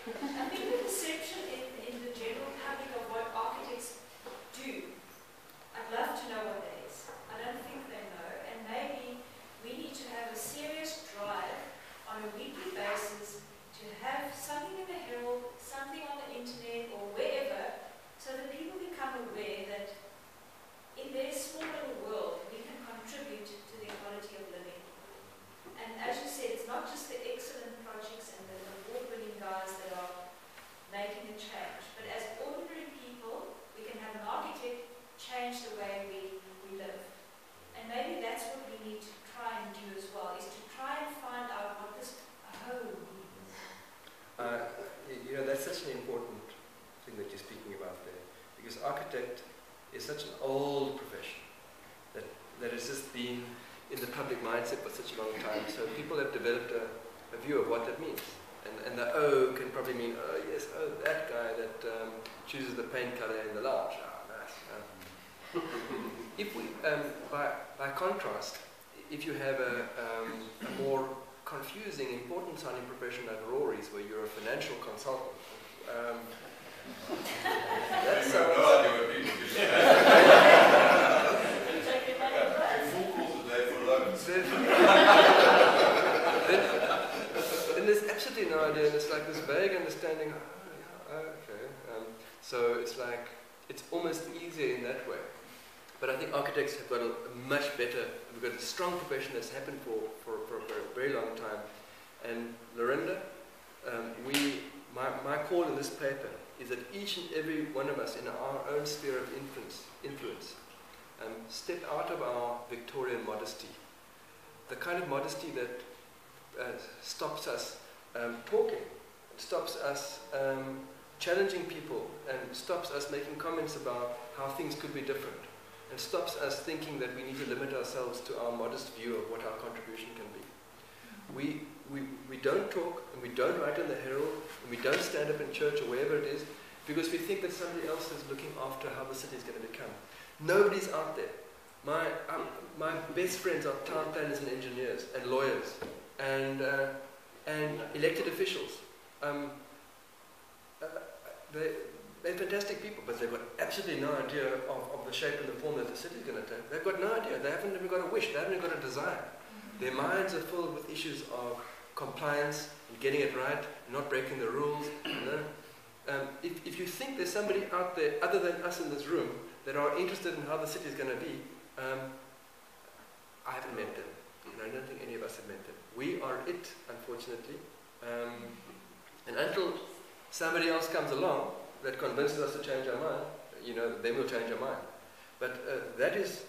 I think the perception in the general public of what architects do, I'd love to know what that is. I don't think they know, and maybe we need to have a serious drive on a weekly basis to have something in the Herald, something on the internet or wherever, so that people become aware that in their small little world we can contribute to the quality of living. And as you said, it's not just the excellent projects and the award-winning guys that are making a change, but as ordinary people, we can have an architect change the way we live. And maybe that's what we need to try and do as well, is to try and find out what this home means. You know, that's such an important thing that you're speaking about there, because architect is such an old profession that has just been in the public mindset for such a long time. So people have developed a view of what that means. And the O can probably mean, oh yes, oh, that guy that chooses the paint color in the lounge. Oh, nice. If we, by contrast, if you have a more confusing, important sounding profession like Rory's, where you're a financial consultant, that sounds... Then there's absolutely no idea, and it's like this vague understanding, okay. So it's like, it's almost easier in that way. But I think architects have got a much better, we've got a strong profession that's happened for a very long time. And Lorinda, my call in this paper is that each and every one of us in our own sphere of influence step out of our Victorian modesty. The kind of modesty that stops us talking, stops us challenging people, and stops us making comments about how things could be different, and stops us thinking that we need to limit ourselves to our modest view of what our contribution can be. We don't talk, and we don't write in the Herald, and we don't stand up in church or wherever it is, because we think that somebody else is looking after how the city is going to become. Nobody's out there. My best friends are town planners and engineers and lawyers and elected officials. They're fantastic people, but they've got absolutely no idea of the shape and the form that the city is going to take. They've got no idea. They haven't even got a wish. They haven't even got a desire. Their minds are filled with issues of compliance and getting it right, and not breaking the rules. You know? If you think there's somebody out there other than us in this room that are interested in how the city is going to be, I haven't met them. And I don't think any of us have met them. We are it, unfortunately. And until somebody else comes along that convinces us to change our mind, you know, then we'll change our mind. But that is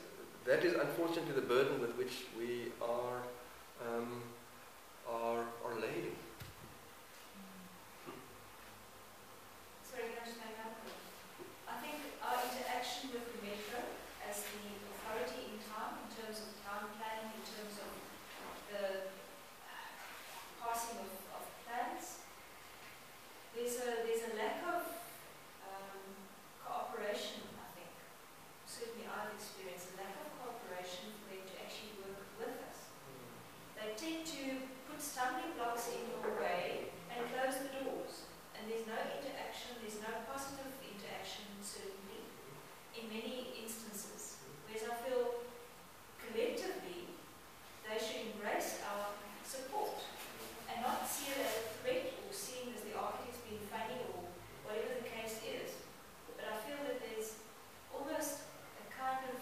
unfortunately the burden with which we are laden. Sorry, can I just make that point? I think our interaction with the Metro as the authority in town, in terms of town planning, in terms of the passing of plans, there's a lack of cooperation, I think. Certainly I've experienced a lack of cooperation for them to actually work with us. They tend to put stumbling blocks in your way and close the doors. And there's no interaction, there's no positive interaction, certainly, in many instances. Whereas I feel collectively they should embrace our support and not see it as a threat or seen as the architects being funny or whatever the case is. But I feel that there's almost a kind of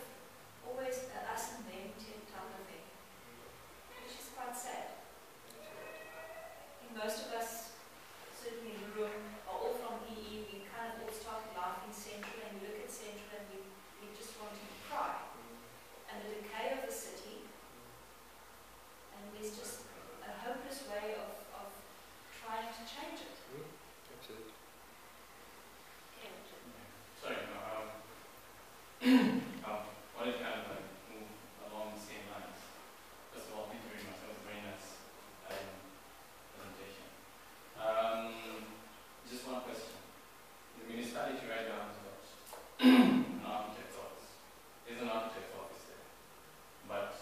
always an us and them type of thing, which is quite sad. I think most of us, certainly in the room, are all from EE. We kind of all started life in Central, and we look at Central and we just want to cry. And the decay of the city, and there's just a hopeless way of trying to change it. Absolutely. Sorry, what is kind of like move along the same lines? First of all, thank you very much. That was a very nice presentation. Just one question. The municipality right down to us, an architect's office. There's an architect's office there. But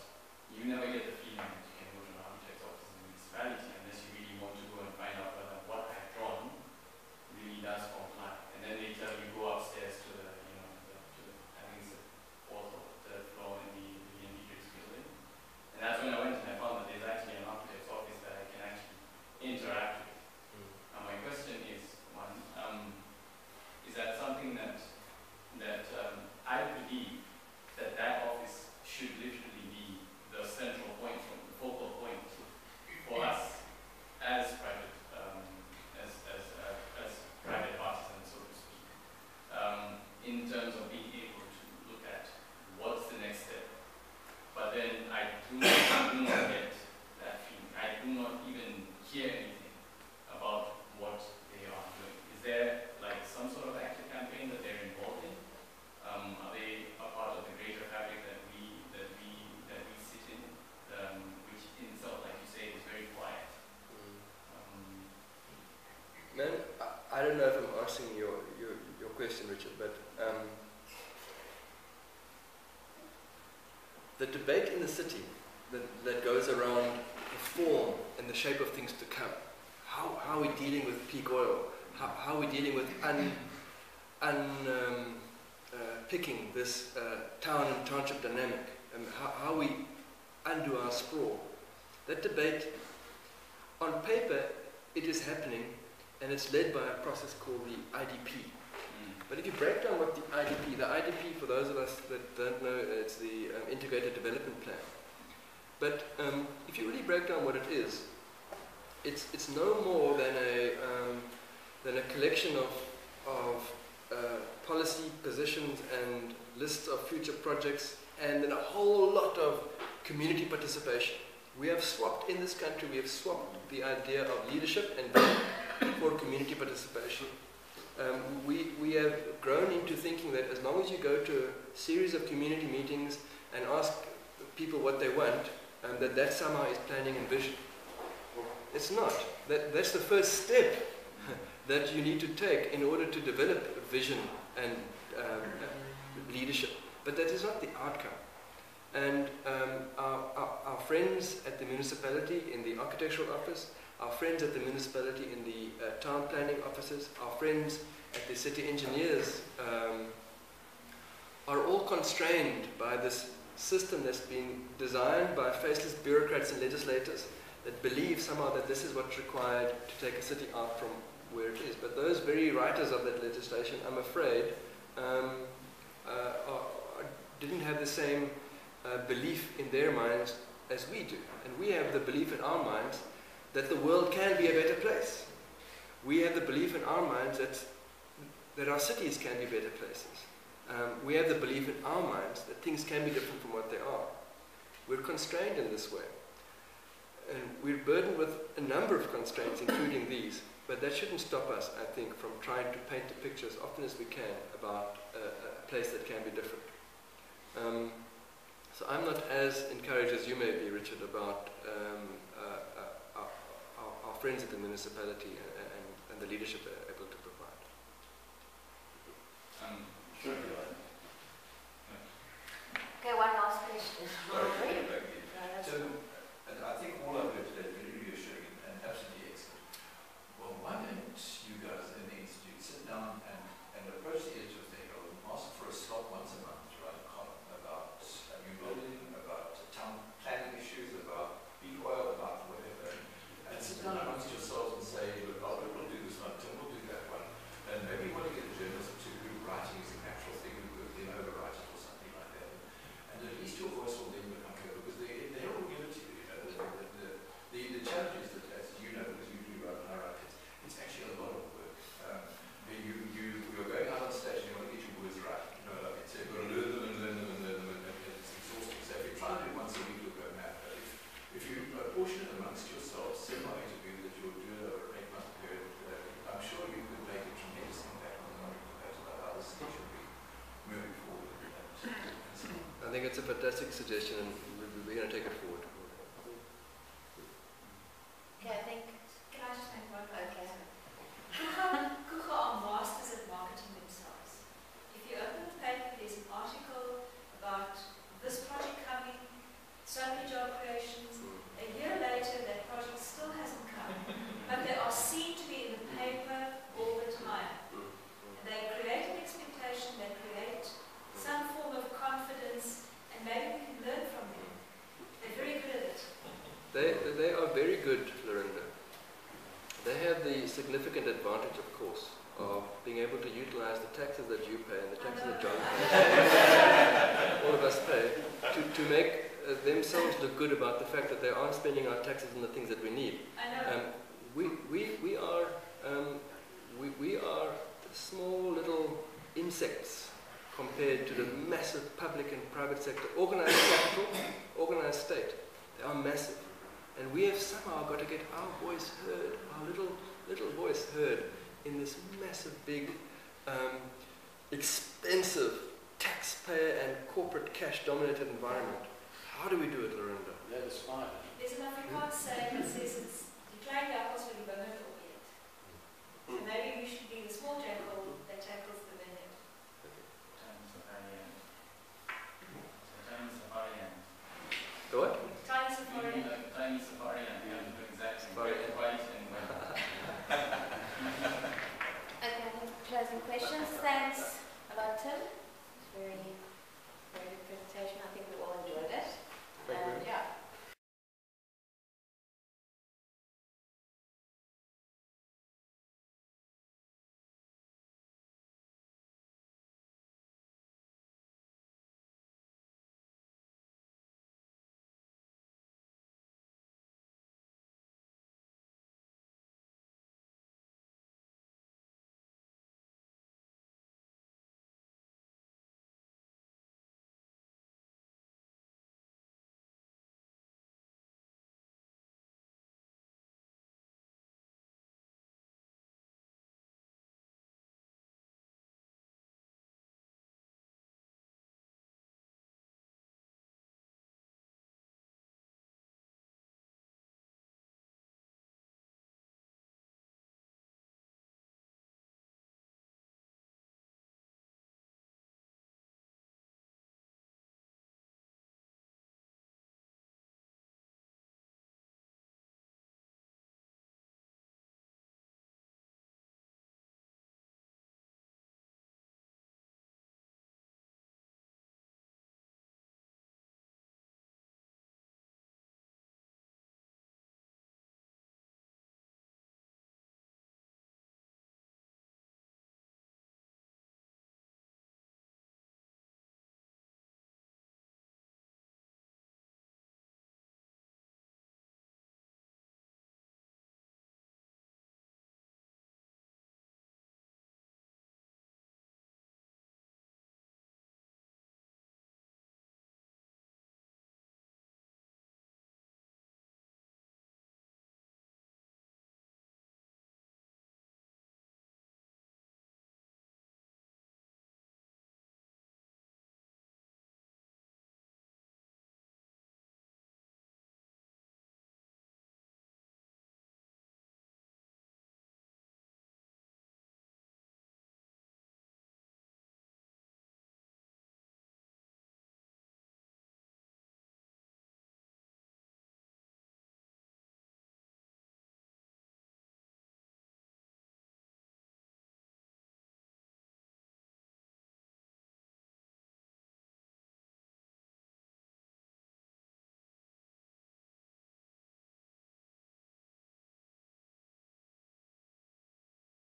you never get the feeling that you can go to an architect's office in the municipality unless you really want to go and find out whether what I've drawn I don't know if I'm answering your question, Richard, but the debate in the city that goes around the form and the shape of things to come. How are we dealing with peak oil? How are we dealing with picking this town and township dynamic? And how we undo our sprawl? That debate, on paper, it is happening, and it's led by a process called the IDP. But if you break down what the IDP, for those of us that don't know, it's the Integrated Development Plan. But if you really break down what it is, it's no more than a collection of policy positions and lists of future projects, and then a whole lot of community participation. We have swapped, in this country, we have swapped the idea of leadership and for community participation. We have grown into thinking that as long as you go to a series of community meetings and ask people what they want, that somehow is planning and vision. It's not. That's the first step that you need to take in order to develop vision and leadership. But that is not the outcome. And our friends at the municipality in the architectural office, our friends at the municipality in the town planning offices, our friends at the city engineers are all constrained by this system that's been designed by faceless bureaucrats and legislators that believe somehow that this is what's required to take a city out from where it is. But those very writers of that legislation, I'm afraid, didn't have the same belief in their minds as we do. And we have the belief in our minds that the world can be a better place. We have the belief in our minds that our cities can be better places. We have the belief in our minds that things can be different from what they are. We're constrained in this way. And we're burdened with a number of constraints, including these. But that shouldn't stop us, I think, from trying to paint the picture as often as we can about a place that can be different. So I'm not as encouraged as you may be, Richard, about our friends at the municipality and the leadership they're able to provide. Sure. Okay, one last question. So, and I think all of it today is very reassuring and absolutely excellent. Well, why don't you guys in the Institute sit down and approach the edge of the hill and ask for a slot once a month to write a column about a new building, about town planning issues, about peak oil, about whatever, and sit down amongst yourselves and say, look, Albert will do this one, Tim will do that one, and maybe you want to get a journalist to who writing is a natural thing, who then overwrite it or something like that. And at least your voice will then become clear, because they're all given to you. The challenge is that, as you know, because you do write and I write, it's actually a lot of work. You're going out on stage and you want to get your words right. You know, like it's, you've got to learn them, and it's exhausting. So if you try to do it once a week, you'll go mad. But if you apportion it amongst yourselves, semi-interview that you'll do it over an 8-month period, I'm sure you could make a tremendous impact on the non-debate about how the city should be moving forward. I think it's a fantastic suggestion, and we're going to take it forward. Okay, I think. Can I just make one Okay. Kucha are masters at marketing themselves. If you open the paper, there's an article about this project coming, so many job creations. A year later, that project still hasn't come, but they are seen to be in the paper all the time. And they create an expectation, they create some form of confidence, and maybe we can learn from them. They're very good at it. They are very good, Lorinda. They have the significant advantage, of course, of being able to utilize the taxes that you pay and the taxes that John pays, all of us pay, to make themselves look good about the fact that they aren't spending our taxes on the things that we need. I know. We are small little insects compared to the massive public and private sector, organized capital, organized state. They are massive. And we have somehow got to get our voice heard, our little voice heard in this massive, big, expensive, taxpayer and corporate cash-dominated environment. How do we do it, Lorinda? That is fine. There's an Afrikaans saying that says it's die kleine appels vir die wingerd